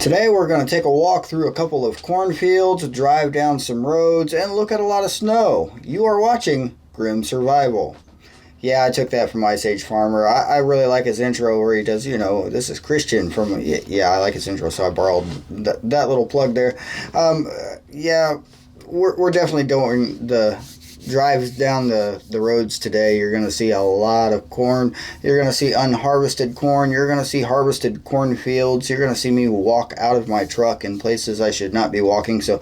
Today we're going to take a walk through a couple of cornfields, drive down some roads, and look at a lot of snow. You are watching Grim Survival. Yeah, I took that from Ice Age Farmer. I really like his intro where he does, this is Christian from, yeah, I like his intro, so I borrowed that little plug there. Yeah, we're definitely doing the drives down the roads today. You're going to see a lot of corn. You're going to see unharvested corn. You're going to see harvested cornfields. You're going to see me walk out of my truck in places I should not be walking. So,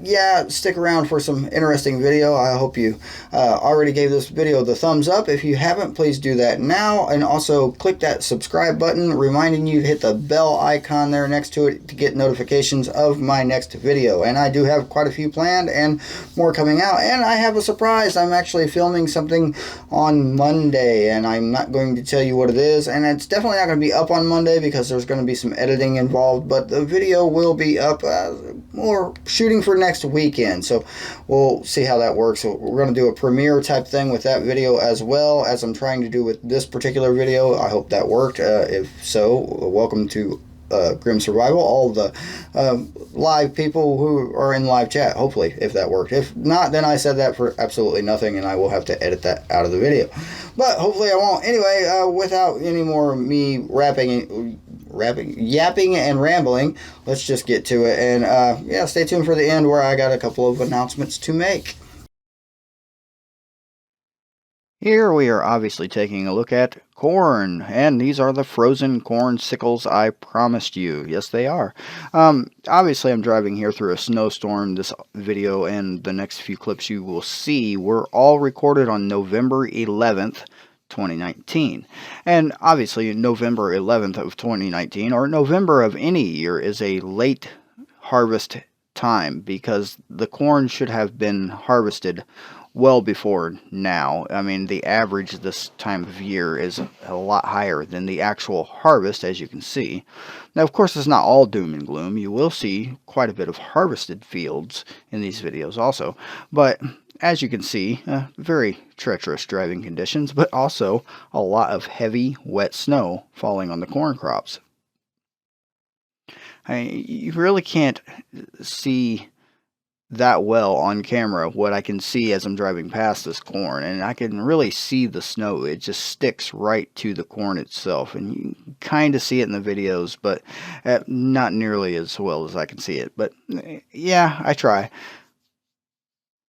yeah, stick around for some interesting video. I hope you already gave this video the thumbs up. If you haven't, please do that now. And also click that subscribe button, reminding you to hit the bell icon there next to it to get notifications of my next video. And I do have quite a few planned and more coming out. And I have a surprise. I'm actually filming something on Monday, and I'm not going to tell you what it is, and it's definitely not going to be up on Monday because there's going to be some editing involved, but the video will be up more shooting for next weekend, so we'll see how that works. So we're going to do a premiere type thing with that video as well as I'm trying to do with this particular video. I hope that worked. If so, welcome to Grim Survival, all the live people who are in live chat, hopefully, if that worked. If not, then I said that for absolutely nothing, and I will have to edit that out of the video. But hopefully I won't. Anyway, without any more me yapping and rambling, let's just get to it. And yeah, stay tuned for the end where I got a couple of announcements to make. Here we are obviously taking a look at corn, and these are the frozen corn sickles I promised you. Yes, they are. Obviously, I'm driving here through a snowstorm. This video and the next few clips you will see were all recorded on November 11th, 2019. And obviously, November 11th of 2019, or November of any year, is a late harvest time because the corn should have been harvested well before now. I mean, the average this time of year is a lot higher than the actual harvest, as you can see. Now, of course, it's not all doom and gloom. You will see quite a bit of harvested fields in these videos also. But as you can see, very treacherous driving conditions, but also a lot of heavy, wet snow falling on the corn crops. You really can't see that well on camera what I can see as I'm driving past this corn, and I can really see the snow. It just sticks right to the corn itself, and you kind of see it in the videos, but not nearly as well as I can see it. But yeah, I try.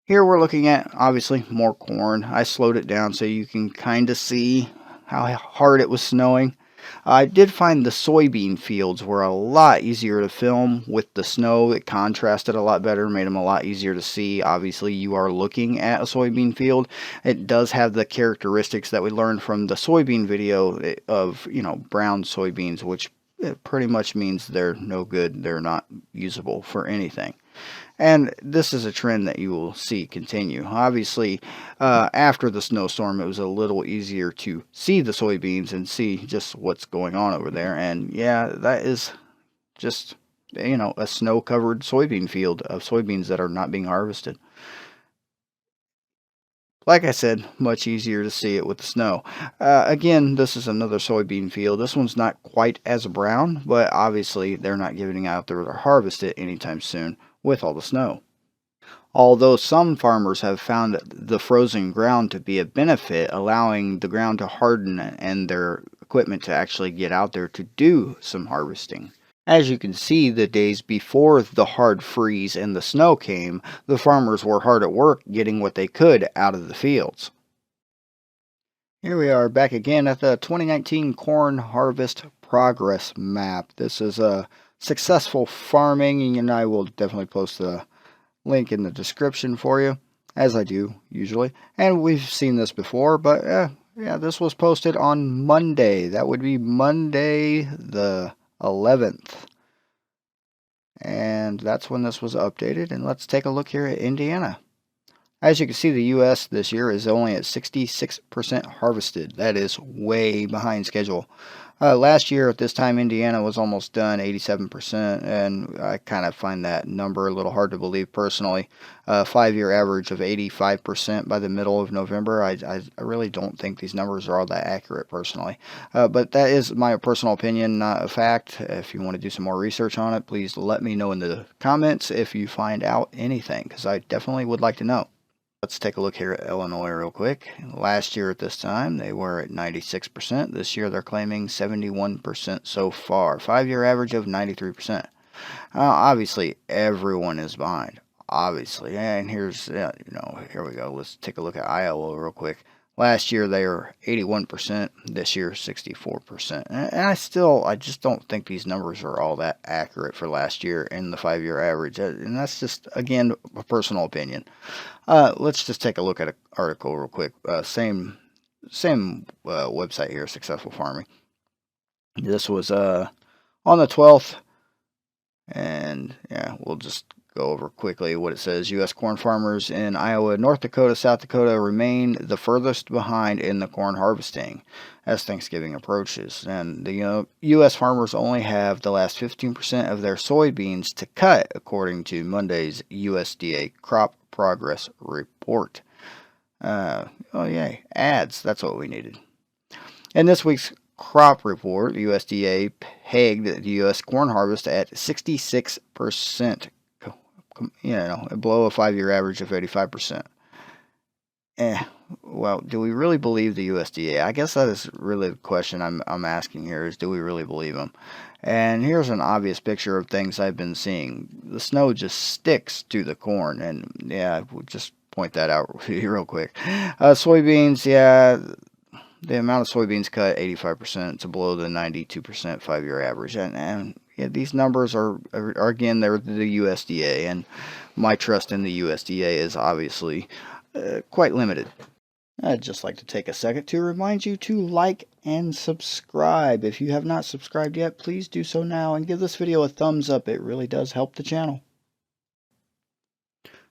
Here we're looking at obviously more corn. I slowed it down so you can kind of see how hard it was snowing. I did find the soybean fields were a lot easier to film with the snow. It contrasted a lot better, made them a lot easier to see. Obviously, you are looking at a soybean field. It does have the characteristics that we learned from the soybean video of, brown soybeans, which pretty much means they're no good. They're not usable for anything. And this is a trend that you will see continue. Obviously, after the snowstorm, it was a little easier to see the soybeans and see just what's going on over there. And yeah, that is just, a snow-covered soybean field of soybeans that are not being harvested. Like I said, much easier to see it with the snow. Again, this is another soybean field. This one's not quite as brown, but obviously they're not getting out there to harvest it anytime soon with all the snow. Although some farmers have found the frozen ground to be a benefit, allowing the ground to harden and their equipment to actually get out there to do some harvesting. As you can see, the days before the hard freeze and the snow came, the farmers were hard at work getting what they could out of the fields. Here we are back again at the 2019 Corn Harvest Progress Map. This is a successful farming, and I will definitely post the link in the description for you, as I do usually. And we've seen this before, but yeah, this was posted on Monday. That would be Monday the 11th. And that's when this was updated. And let's take a look here at Indiana. As you can see, the U.S. this year is only at 66% harvested. That is way behind schedule. Last year at this time, Indiana was almost done, 87%, and I kind of find that number a little hard to believe personally. 5-year average of 85% by the middle of November. I really don't think these numbers are all that accurate personally. But that is my personal opinion, not a fact. If you want to do some more research on it, please let me know in the comments if you find out anything, because I definitely would like to know. Let's take a look here at Illinois real quick. Last year at this time, they were at 96%. This year, they're claiming 71% so far. 5-year average of 93%. Obviously, everyone is behind. Obviously. And here's, here we go. Let's take a look at Iowa real quick. Last year, they were 81%. This year, 64%. And I just don't think these numbers are all that accurate for last year in the 5-year average. And that's just, again, a personal opinion. Let's just take a look at an article real quick. Same website here, Successful Farming. This was on the 12th, and yeah, we'll just go over quickly what it says. U.S. corn farmers in Iowa, North Dakota, South Dakota remain the furthest behind in the corn harvesting as Thanksgiving approaches. And the U.S. farmers only have the last 15% of their soybeans to cut, according to Monday's USDA Crop Progress Report. Oh, yay. Ads. That's what we needed. In this week's crop report, the USDA pegged the U.S. corn harvest at 66%. Below a 5-year average of 85%. Well, do we really believe the USDA? I guess that is really the question I'm asking here, is do we really believe them? And here's an obvious picture of things I've been seeing. The snow just sticks to the corn, and yeah, we'll just point that out real quick. Soybeans, yeah, the amount of soybeans cut, 85%, to below the 92% 5-year average. And yeah, these numbers are again, they're the USDA, and my trust in the USDA is obviously quite limited. I'd just like to take a second to remind you to like and subscribe. If you have not subscribed yet, please do so now and give this video a thumbs up. It really does help the channel.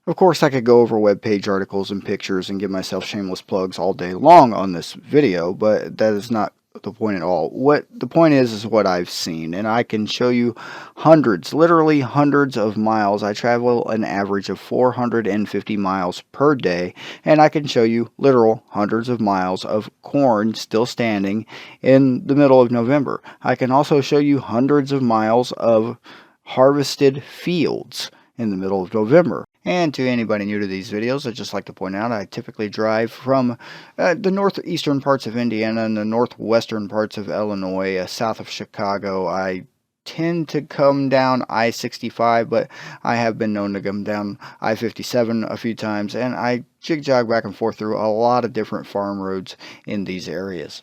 Of course, I could go over webpage articles and pictures and give myself shameless plugs all day long on this video, but that is not the point at all. What the point is what I've seen, and I can show you hundreds, literally hundreds of miles. I travel an average of 450 miles per day, and I can show you literal hundreds of miles of corn still standing in the middle of November. I can also show you hundreds of miles of harvested fields in the middle of November. And to anybody new to these videos, I'd just like to point out I typically drive from the northeastern parts of Indiana and the northwestern parts of Illinois, south of Chicago. I tend to come down I-65, but I have been known to come down I-57 a few times, and I jig-jog back and forth through a lot of different farm roads in these areas.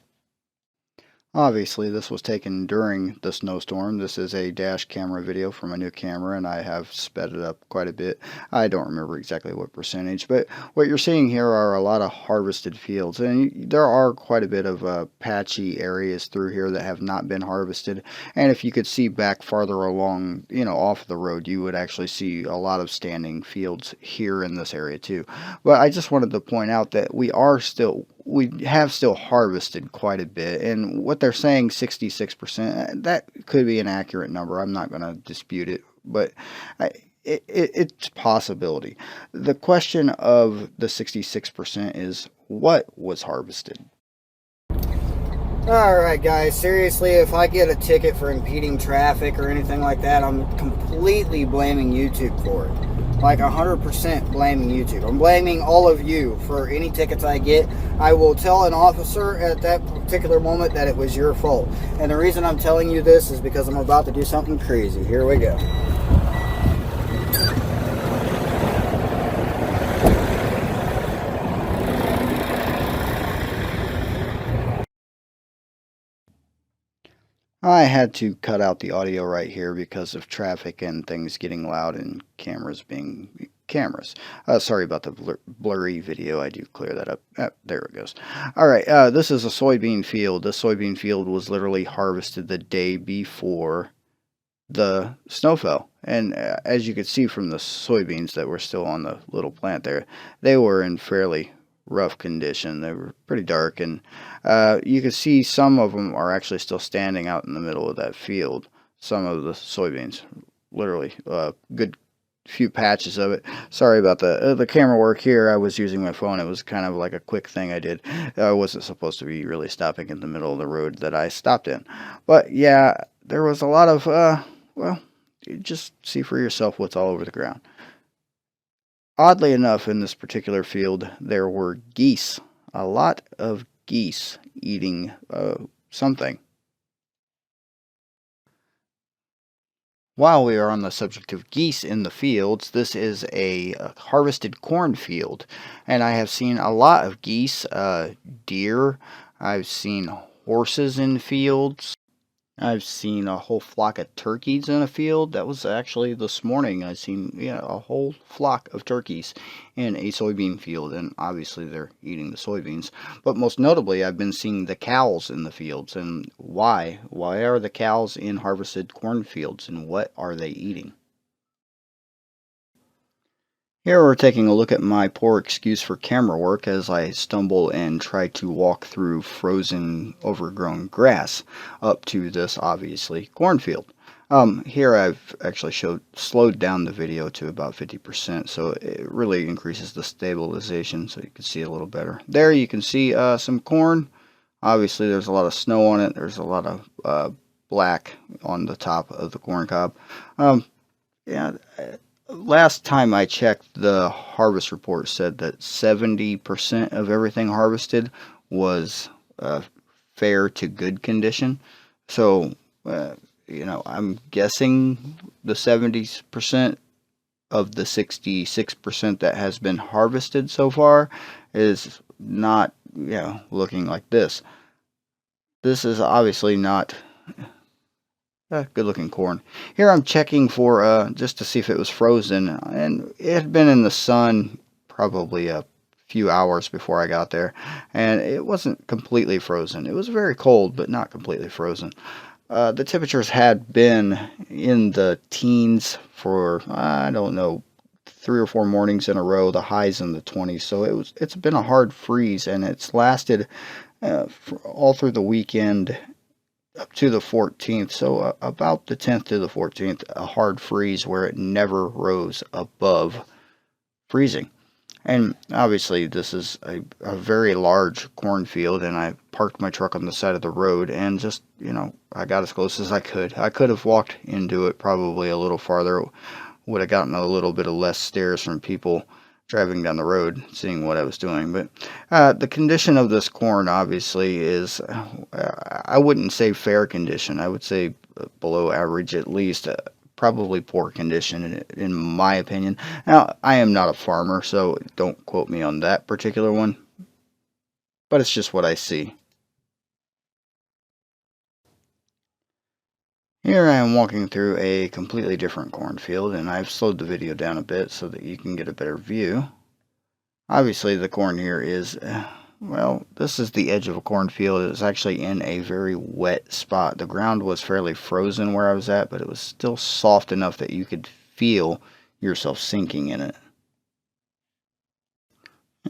Obviously, this was taken during the snowstorm. This is a dash camera video from a new camera, and I have sped it up quite a bit. I don't remember exactly what percentage, but what you're seeing here are a lot of harvested fields, and there are quite a bit of patchy areas through here that have not been harvested. And if you could see back farther along, off the road, you would actually see a lot of standing fields here in this area too. But I just wanted to point out that we have still harvested quite a bit, and what they're saying, 66%, that could be an accurate number. I'm not going to dispute it, but it's a possibility. The question of the 66% is what was harvested. Alright guys, seriously, if I get a ticket for impeding traffic or anything like that, I'm completely blaming YouTube for it. Like 100% blaming YouTube. I'm blaming all of you for any tickets I get. I will tell an officer at that particular moment that it was your fault. And the reason I'm telling you this is because I'm about to do something crazy. Here we go. I had to cut out the audio right here because of traffic and things getting loud and cameras being cameras. Sorry about the blurry video. I do clear that up. There it goes. All right, this is a soybean field. This soybean field was literally harvested the day before the snow fell. And as you could see from the soybeans that were still on the little plant there, they were in fairly rough condition. They were pretty dark, and you can see some of them are actually still standing out in the middle of that field. Some of the soybeans, literally, good few patches of it. Sorry about the camera work here. I was using my phone. It was kind of like a quick thing I did. I wasn't supposed to be really stopping in the middle of the road that I stopped in. But yeah, there was a lot of, well, you just see for yourself what's all over the ground. Oddly enough, in this particular field, there were geese. A lot of geese eating something. While we are on the subject of geese in the fields, this is a harvested cornfield, and I have seen a lot of geese, deer. I've seen horses in fields. I've seen a whole flock of turkeys in a field. That was actually this morning. I seen a whole flock of turkeys in a soybean field, and obviously they're eating the soybeans. But most notably, I've been seeing the cows in the fields. And why? Why are the cows in harvested cornfields, and what are they eating? Here we're taking a look at my poor excuse for camera work as I stumble and try to walk through frozen, overgrown grass up to this, obviously, cornfield. Here I've actually slowed down the video to about 50%, so it really increases the stabilization so you can see it a little better. There you can see some corn. Obviously there's a lot of snow on it. There's a lot of black on the top of the corn cob. Yeah. Last time I checked, the harvest report said that 70% of everything harvested was fair to good condition. So, I'm guessing the 70% of the 66% that has been harvested so far is not, looking like this. This is obviously not good looking corn. Here I'm checking for just to see if it was frozen, and it had been in the sun probably a few hours before I got there, and it wasn't completely frozen. It was very cold, but not completely frozen. The temperatures had been in the teens for, I don't know, 3 or 4 mornings in a row, the highs in the 20s. So it's been a hard freeze, and it's lasted all through the weekend up to the 14th, so about the 10th to the 14th, a hard freeze where it never rose above freezing. And obviously this is a very large cornfield, and I parked my truck on the side of the road and just, I got as close as I could. I could have walked into it probably a little farther, would have gotten a little bit of less stares from people driving down the road, seeing what I was doing. But the condition of this corn obviously is, I wouldn't say fair condition. I would say below average at least. Probably poor condition in my opinion. Now, I am not a farmer, so don't quote me on that particular one. But it's just what I see. Here I am walking through a completely different cornfield, and I've slowed the video down a bit so that you can get a better view. Obviously the corn here is, well, this is the edge of a cornfield. It's actually in a very wet spot. The ground was fairly frozen where I was at, but it was still soft enough that you could feel yourself sinking in it.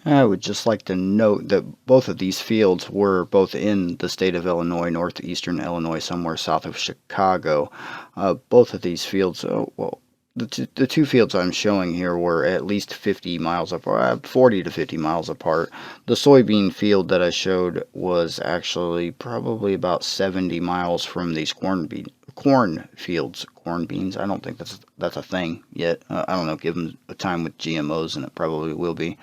I would just like to note that both of these fields were both in the state of Illinois, northeastern Illinois, somewhere south of Chicago. Both of these fields, the two fields I'm showing here were at least 50 miles apart, 40 to 50 miles apart. The soybean field that I showed was actually probably about 70 miles from these corn fields. Corn beans, I don't think that's a thing yet. I don't know, given a time with GMOs, and it probably will be.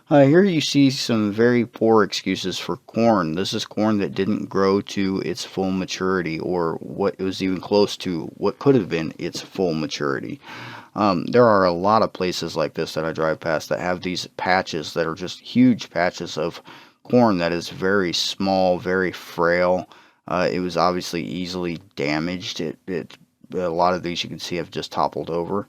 Here you see some very poor excuses for corn. This is corn that didn't grow to its full maturity, or what it was even close to what could have been its full maturity. There are a lot of places like this that I drive past that have these patches that are just huge patches of corn that is very small, very frail. It was obviously easily damaged. A lot of these you can see have just toppled over.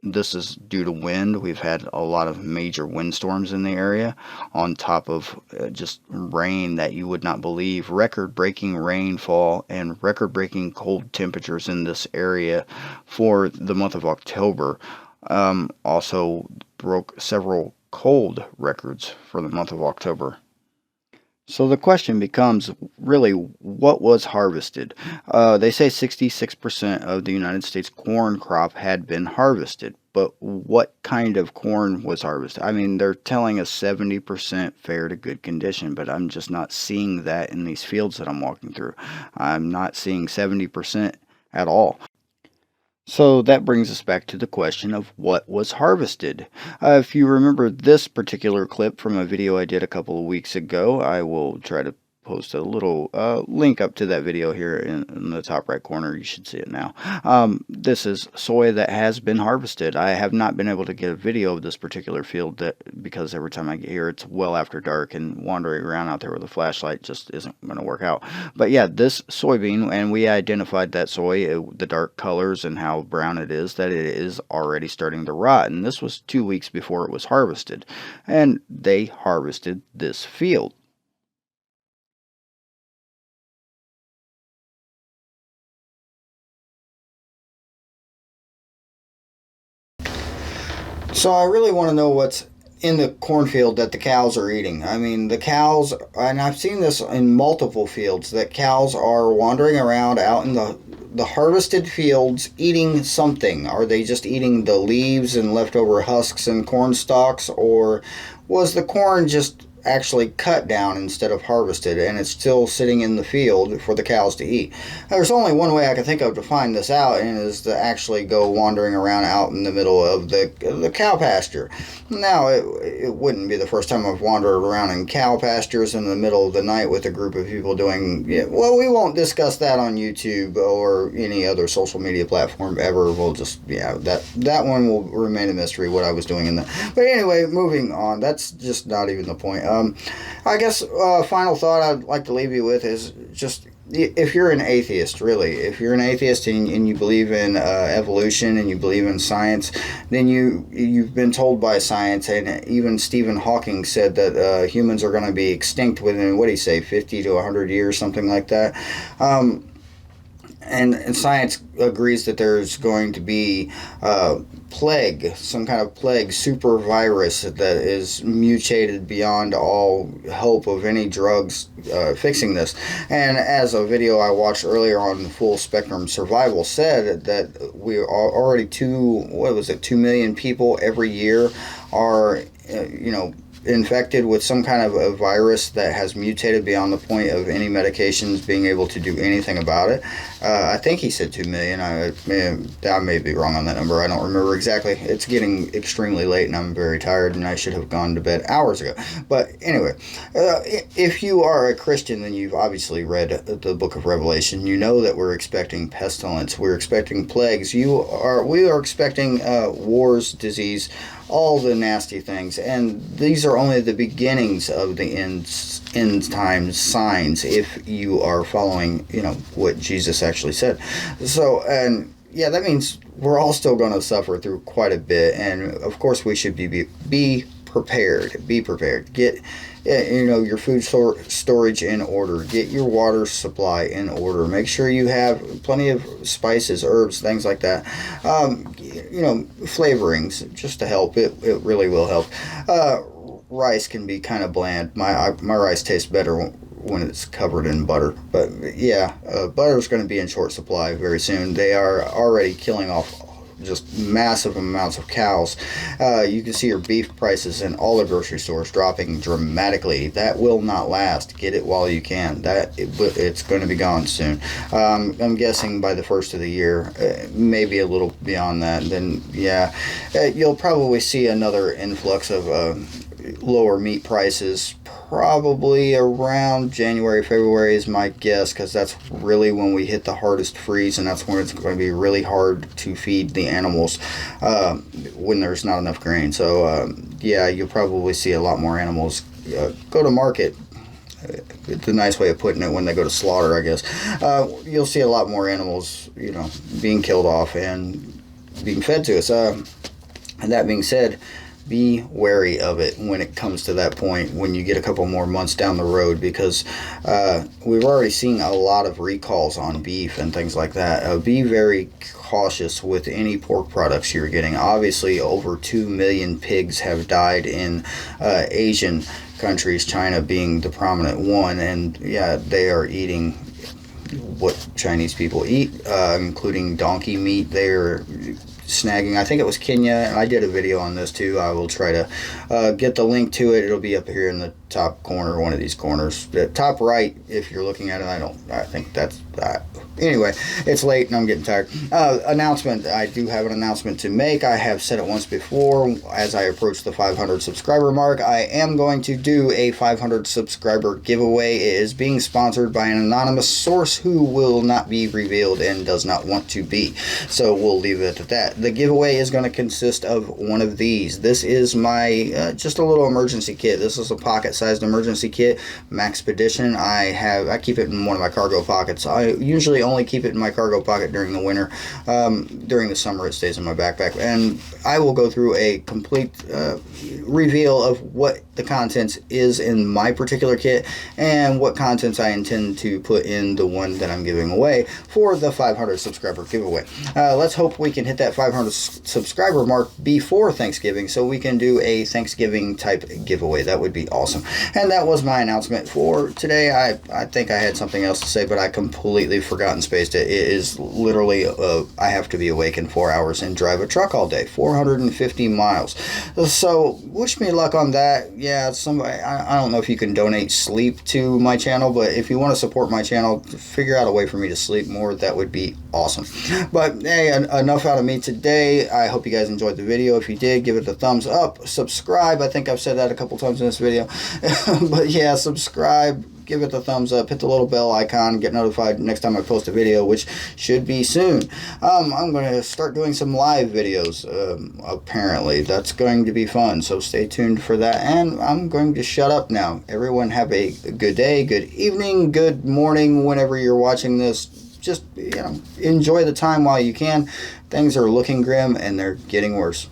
This is due to wind. We've had a lot of major windstorms in the area, on top of just rain that you would not believe. Record-breaking rainfall and record-breaking cold temperatures in this area for the month of October. Also broke several cold records for the month of October. So the question becomes really, what was harvested? They say 66% of the United States corn crop had been harvested, but what kind of corn was harvested? I mean, they're telling us 70% fair to good condition, but I'm just not seeing that in these fields that I'm walking through. I'm not seeing 70% at all. So that brings us back to the question of what was harvested. If you remember this particular clip from a video I did a couple of weeks ago, I will try to post a little link up to that video here in the top right corner. You should see it now. This is soy that has been harvested. I have not been able to get a video of this particular field because every time I get here it's well after dark, and wandering around out there with a flashlight just isn't going to work out. But yeah, this soybean, and we identified that soy, the dark colors and how brown it is, that it is already starting to rot, and this was 2 weeks before it was harvested, and they harvested this field. So I really want to know what's in the cornfield that the cows are eating. I mean, the cows, and I've seen this in multiple fields, that cows are wandering around out in the harvested fields eating something. Are they just eating the leaves and leftover husks and corn stalks, or was the corn just actually cut down instead of harvested, and it's still sitting in the field for the cows to eat? There's only one way I can think of to find this out, and is to actually go wandering around out in the middle of the cow pasture. Now, it wouldn't be the first time I've wandered around in cow pastures in the middle of the night with a group of people doing, well, we won't discuss that on YouTube or any other social media platform ever. We'll just, that one will remain a mystery, what I was doing in that. But anyway, moving on. That's just not even the point. I guess final thought I'd like to leave you with is just, if you're an atheist, really, if you're an atheist and you believe in evolution and you believe in science, then you've been told by science, and even Stephen Hawking said that humans are going to be extinct within, what do you say, 50 to 100 years, something like that. And science agrees that there's going to be plague, some kind of plague, super virus that is mutated beyond all hope of any drugs fixing this. And as a video I watched earlier on Full Spectrum Survival said, that we are already 2 million people every year are, infected with some kind of a virus that has mutated beyond the point of any medications being able to do anything about it. I think he said 2 million. I may be wrong on that number. I don't remember exactly. It's getting extremely late and I'm very tired, and I should have gone to bed hours ago. But anyway, if you are a Christian, then you've obviously read the book of Revelation. You know that we're expecting pestilence. We're expecting plagues. We are expecting wars, disease, all the nasty things, and these are only the beginnings of the end times signs, if you are following what Jesus actually said. So, and yeah, that means we're all still going to suffer through quite a bit, and of course we should be prepared. Be prepared. Get your food storage in order. Get your water supply in order. Make sure you have plenty of spices, herbs, things like that. Flavorings, just to help. It really will help. Rice can be kind of bland. My rice tastes better when it's covered in butter. But yeah, butter is going to be in short supply very soon. They are already killing off just massive amounts of cows. You can see your beef prices in all the grocery stores dropping dramatically. That will not last. Get it while you can. It's going to be gone soon. I'm guessing by the first of the year, maybe a little beyond that. Then you'll probably see another influx of lower meat prices, probably around January, February is my guess, because that's really when we hit the hardest freeze, and that's when it's going to be really hard to feed the animals when there's not enough grain. So you'll probably see a lot more animals go to market. It's a nice way of putting it, when they go to slaughter, I guess. You'll see a lot more animals, being killed off and being fed to us. And that being said, be wary of it when it comes to that point, when you get a couple more months down the road, because we've already seen a lot of recalls on beef and things like that. Be very cautious with any pork products you're getting. Obviously, over 2 million pigs have died in Asian countries, China being the prominent one, and yeah, they are eating what Chinese people eat, including donkey meat. They're snagging, I think it was Kenya, and I did a video on this too. I will try to get the link to it. It'll be up here in the top corner, one of these corners, the top right if you're looking at it. I think that's anyway, it's late and I'm getting tired. Announcement. I do have an announcement to make. I have said it once before. As I approach the 500 subscriber mark, I am going to do a 500 subscriber giveaway. It is being sponsored by an anonymous source who will not be revealed and does not want to be. So we'll leave it at that. The giveaway is going to consist of one of these. This is my just a little emergency kit. This is a pocket-sized emergency kit, Maxpedition. I keep it in one of my cargo pockets. I usually only keep it in my cargo pocket during the winter. During the summer, it stays in my backpack, and I will go through a complete reveal of what the contents is in my particular kit and what contents I intend to put in the one that I'm giving away for the 500 subscriber giveaway. Let's hope we can hit that 500 subscriber mark before Thanksgiving so we can do a Thanksgiving type giveaway. That would be awesome. And that was my announcement for today. I think I had something else to say, but I completely forgot and spaced it. It is literally I have to be awake in 4 hours and drive a truck all day, 450 miles. So wish me luck on that. Yeah, somebody, I don't know if you can donate sleep to my channel, but if you want to support my channel, figure out a way for me to sleep more. That would be awesome. But hey, enough out of me today. I hope you guys enjoyed the video. If you did, give it a thumbs up. Subscribe. I think I've said that a couple times in this video. But yeah, subscribe. Give it the thumbs up, hit the little bell icon, get notified next time I post a video, which should be soon. I'm going to start doing some live videos, apparently. That's going to be fun, so stay tuned for that. And I'm going to shut up now. Everyone have a good day, good evening, good morning, whenever you're watching this. Just, enjoy the time while you can. Things are looking grim, and they're getting worse.